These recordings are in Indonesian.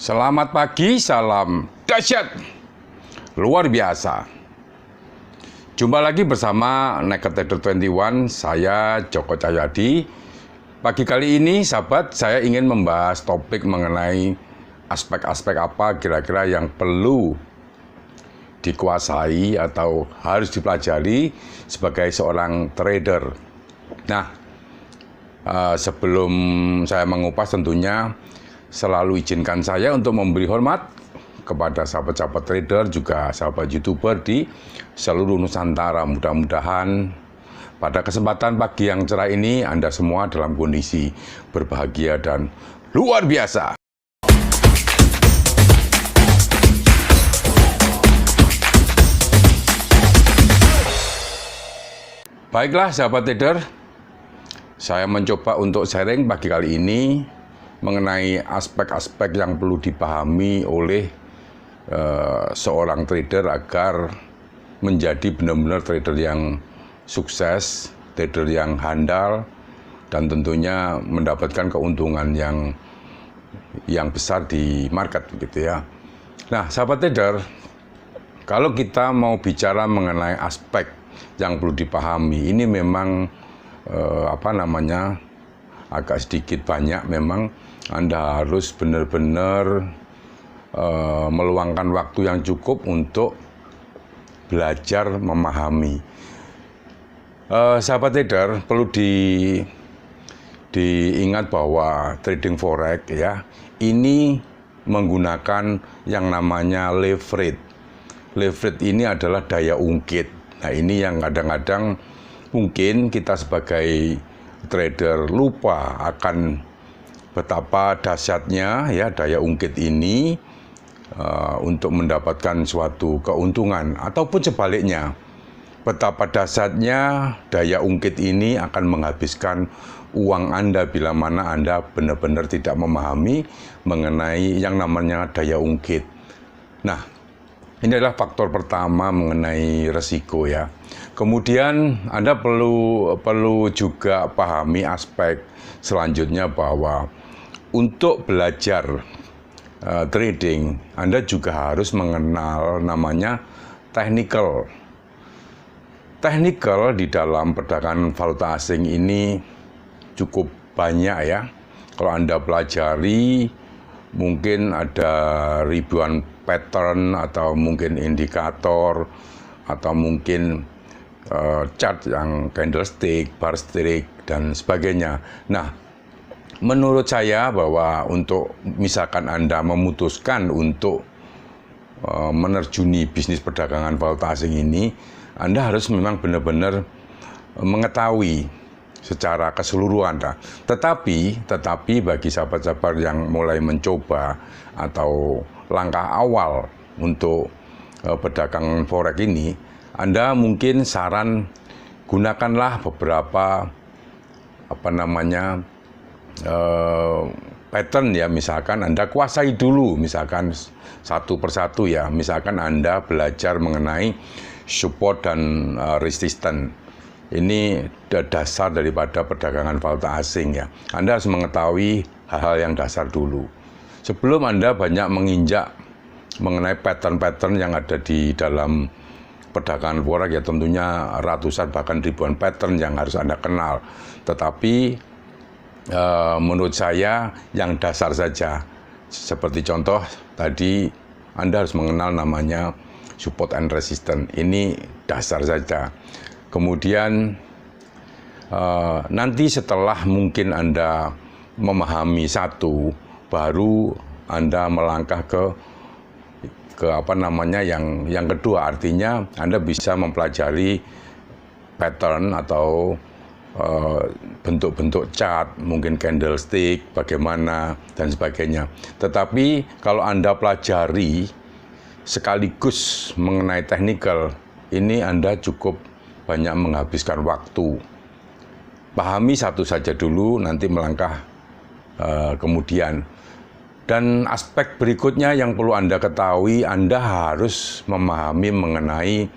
Selamat pagi, salam dahsyat luar biasa. Jumpa lagi bersama Naked Trader 21, saya Joko Cahyadi. Pagi kali ini, sahabat, saya ingin membahas topik mengenai aspek-aspek apa kira-kira yang perlu dikuasai atau harus dipelajari sebagai seorang trader. Nah, sebelum saya mengupas tentunya selalu izinkan saya untuk memberi hormat kepada sahabat-sahabat trader, juga sahabat YouTuber di seluruh Nusantara. Mudah-mudahan pada kesempatan pagi yang cerah ini Anda semua dalam kondisi berbahagia dan luar biasa. Baiklah sahabat trader, saya mencoba untuk sharing pagi kali ini mengenai aspek-aspek yang perlu dipahami oleh seorang trader agar menjadi benar-benar trader yang sukses, trader yang handal, dan tentunya mendapatkan keuntungan yang besar di market, gitu ya. Nah, sahabat trader, kalau kita mau bicara mengenai aspek yang perlu dipahami, ini memang agak sedikit banyak. Memang Anda harus benar-benar meluangkan waktu yang cukup untuk belajar memahami. Sahabat trader, perlu diingat bahwa trading forex ya, ini menggunakan yang namanya leverage. Leverage ini adalah daya ungkit. Nah, ini yang kadang-kadang mungkin kita sebagai trader lupa akan betapa dahsyatnya ya daya ungkit ini untuk mendapatkan suatu keuntungan, ataupun sebaliknya, betapa dahsyatnya daya ungkit ini akan menghabiskan uang Anda bila mana Anda benar-benar tidak memahami mengenai yang namanya daya ungkit. Nah, ini adalah faktor pertama mengenai resiko ya. Kemudian Anda perlu juga pahami aspek selanjutnya bahwa untuk belajar trading, Anda juga harus mengenal namanya technical. Technical di dalam perdagangan valuta asing ini cukup banyak ya. Kalau Anda pelajari, mungkin ada ribuan pattern atau mungkin indikator atau mungkin chart yang candlestick, bar stick, dan sebagainya. Nah, menurut saya bahwa untuk misalkan Anda memutuskan untuk menerjuni bisnis perdagangan valuta asing ini, Anda harus memang benar-benar mengetahui secara keseluruhan. Tetapi bagi sahabat-sahabat yang mulai mencoba atau langkah awal untuk perdagangan forex ini, Anda mungkin saran gunakanlah beberapa pattern ya. Misalkan Anda kuasai dulu, misalkan satu persatu ya. Misalkan Anda belajar mengenai support dan resistance. Ini dasar daripada perdagangan valuta asing ya. Anda harus mengetahui hal-hal yang dasar dulu sebelum Anda banyak menginjak mengenai pattern-pattern yang ada di dalam perdagangan forex ya. Tentunya ratusan bahkan ribuan pattern yang harus Anda kenal. Tetapi menurut saya yang dasar saja. Seperti contoh tadi, Anda harus mengenal namanya support and resistance. Ini dasar saja. Kemudian nanti setelah mungkin Anda memahami satu, baru Anda melangkah ke yang kedua. Artinya Anda bisa mempelajari pattern atau bentuk-bentuk chart, mungkin candlestick, bagaimana dan sebagainya. Tetapi kalau Anda pelajari sekaligus mengenai technical, ini Anda cukup banyak menghabiskan waktu. Pahami satu saja dulu, nanti melangkah kemudian. Dan aspek berikutnya yang perlu Anda ketahui, Anda harus memahami mengenai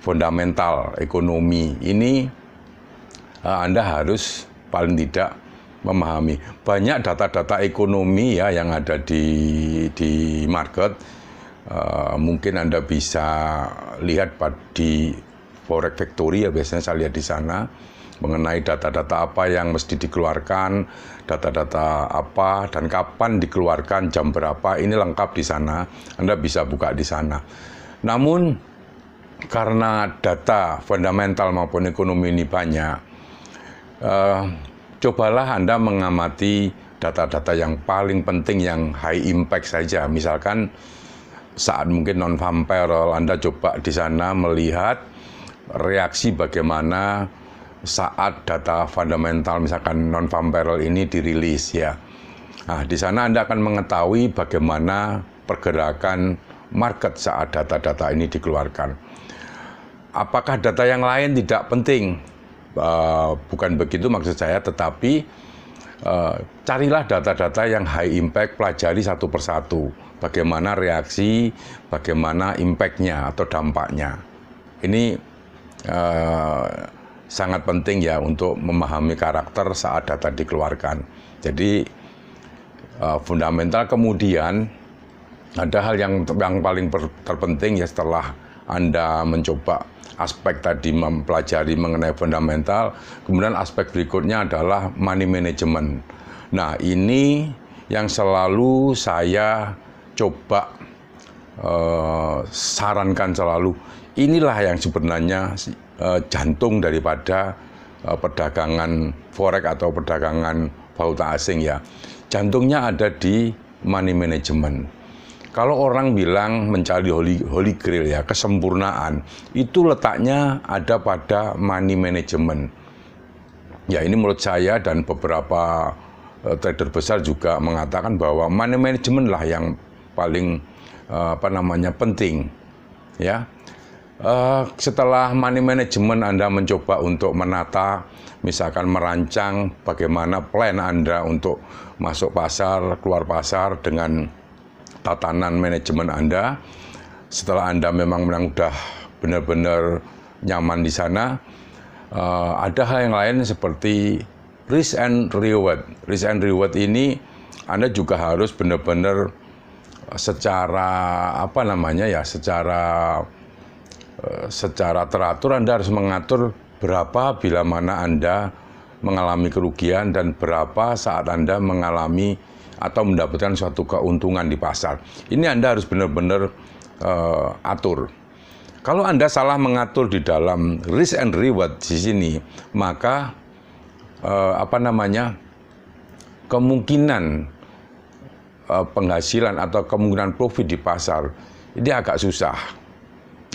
fundamental ekonomi. Ini Anda harus paling tidak memahami. Banyak data-data ekonomi ya yang ada di market. Mungkin Anda bisa lihat di Forex Factory ya, biasanya saya lihat di sana mengenai data-data apa yang mesti dikeluarkan, data-data apa dan kapan dikeluarkan, jam berapa, ini lengkap di sana. Anda bisa buka di sana. Namun karena data fundamental maupun ekonomi ini banyak, cobalah Anda mengamati data-data yang paling penting, yang high impact saja. Misalkan saat mungkin non-farm payroll, Anda coba di sana melihat reaksi bagaimana saat data fundamental misalkan non-farm payroll ini dirilis ya. Nah, di sana Anda akan mengetahui bagaimana pergerakan market saat data-data ini dikeluarkan. Apakah data yang lain tidak penting? Bukan begitu maksud saya, tetapi carilah data-data yang high impact, pelajari satu persatu. Bagaimana reaksi, bagaimana impact-nya atau dampaknya. Ini sangat penting ya untuk memahami karakter saat data dikeluarkan. Jadi fundamental. Kemudian ada hal yang paling terpenting ya, setelah Anda mencoba aspek tadi mempelajari mengenai fundamental, kemudian aspek berikutnya adalah money management. Nah, ini yang selalu saya coba sarankan selalu. Inilah yang sebenarnya jantung daripada perdagangan forex atau perdagangan valuta asing ya. Jantungnya ada di money management. Kalau orang bilang mencari holy grail ya, kesempurnaan, itu letaknya ada pada money management. Ya, ini menurut saya dan beberapa trader besar juga mengatakan bahwa money management lah yang paling penting ya. Setelah money management Anda mencoba untuk menata, misalkan merancang bagaimana plan Anda untuk masuk pasar, keluar pasar dengan tatanan manajemen Anda. Setelah Anda memang sudah benar-benar nyaman di sana, ada hal yang lain seperti risk and reward. Risk and reward ini Anda juga harus benar-benar secara secara teratur Anda harus mengatur berapa bila mana Anda mengalami kerugian dan berapa saat Anda mengalami atau mendapatkan suatu keuntungan di pasar. Ini Anda harus benar-benar atur. Kalau Anda salah mengatur di dalam risk and reward di sini, maka kemungkinan penghasilan atau kemungkinan profit di pasar ini agak susah.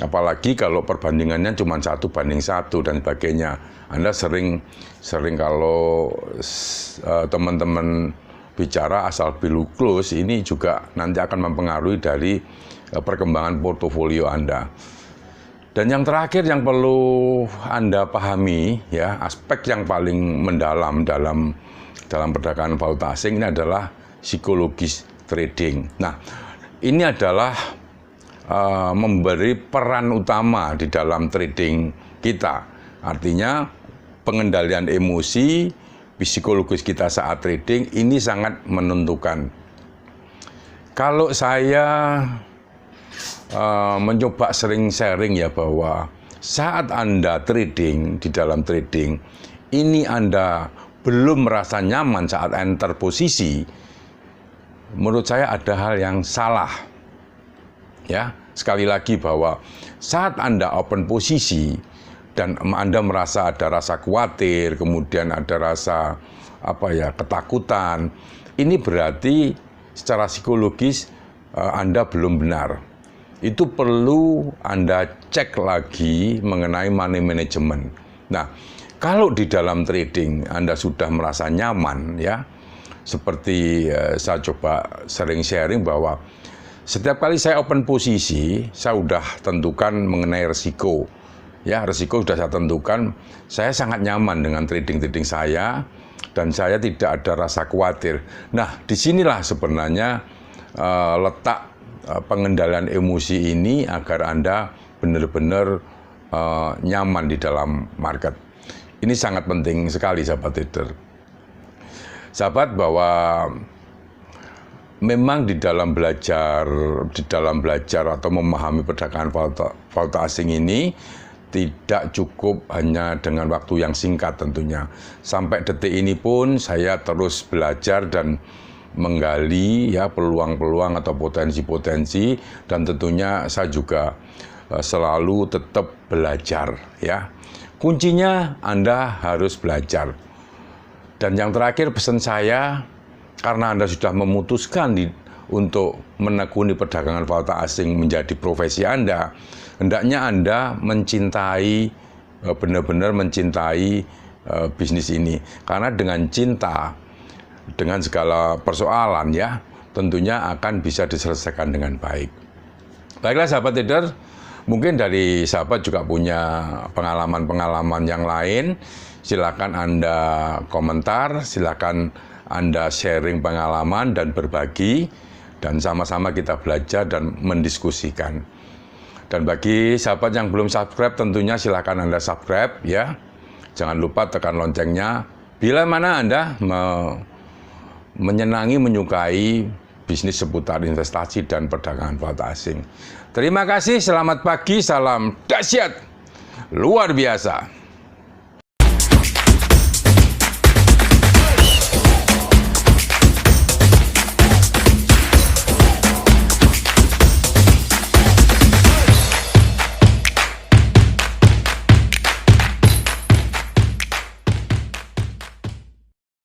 Apalagi kalau perbandingannya cuma 1 banding 1 dan sebagainya. Anda sering kalau teman-teman bicara asal bilu close, ini juga nanti akan mempengaruhi dari perkembangan portofolio Anda. Dan yang terakhir yang perlu Anda pahami ya, aspek yang paling mendalam dalam perdagangan valuta asing ini adalah psikologis trading. Nah, ini adalah memberi peran utama di dalam trading kita. Artinya pengendalian emosi, psikologis kita saat trading ini sangat menentukan. Kalau saya mencoba sering sharing ya, bahwa saat Anda trading, di dalam trading ini Anda belum merasa nyaman saat enter posisi, menurut saya ada hal yang salah. Ya, sekali lagi bahwa saat Anda open posisi dan Anda merasa ada rasa khawatir, kemudian ada rasa ketakutan, ini berarti secara psikologis Anda belum benar. Itu perlu Anda cek lagi mengenai money management. Nah, kalau di dalam trading Anda sudah merasa nyaman ya, seperti saya coba sering sharing bahwa setiap kali saya open posisi, saya sudah tentukan mengenai resiko. Ya, resiko sudah saya tentukan, saya sangat nyaman dengan trading saya, dan saya tidak ada rasa khawatir. Nah, disinilah sebenarnya letak pengendalian emosi ini agar Anda benar-benar nyaman di dalam market. Ini sangat penting sekali, sahabat trader. sahabat, bahwa memang di dalam belajar atau memahami perdagangan valuta asing ini tidak cukup hanya dengan waktu yang singkat tentunya. Sampai detik ini pun saya terus belajar dan menggali ya peluang-peluang atau potensi-potensi, dan tentunya saya juga selalu tetap belajar ya. Kuncinya Anda harus belajar. Dan yang terakhir pesan saya, karena Anda sudah memutuskan untuk menekuni perdagangan valuta asing menjadi profesi Anda, hendaknya Anda mencintai, benar-benar mencintai bisnis ini. Karena dengan cinta, dengan segala persoalan ya, tentunya akan bisa diselesaikan dengan baik. Baiklah sahabat trader, mungkin dari sahabat juga punya pengalaman-pengalaman yang lain. Silakan Anda komentar, silakan Anda sharing pengalaman dan berbagi, dan sama-sama kita belajar dan mendiskusikan. Dan bagi sahabat yang belum subscribe, tentunya silakan Anda subscribe ya. Jangan lupa tekan loncengnya. Bila mana Anda menyukai bisnis seputar investasi dan perdagangan valuta asing. Terima kasih, selamat pagi, salam dahsyat luar biasa.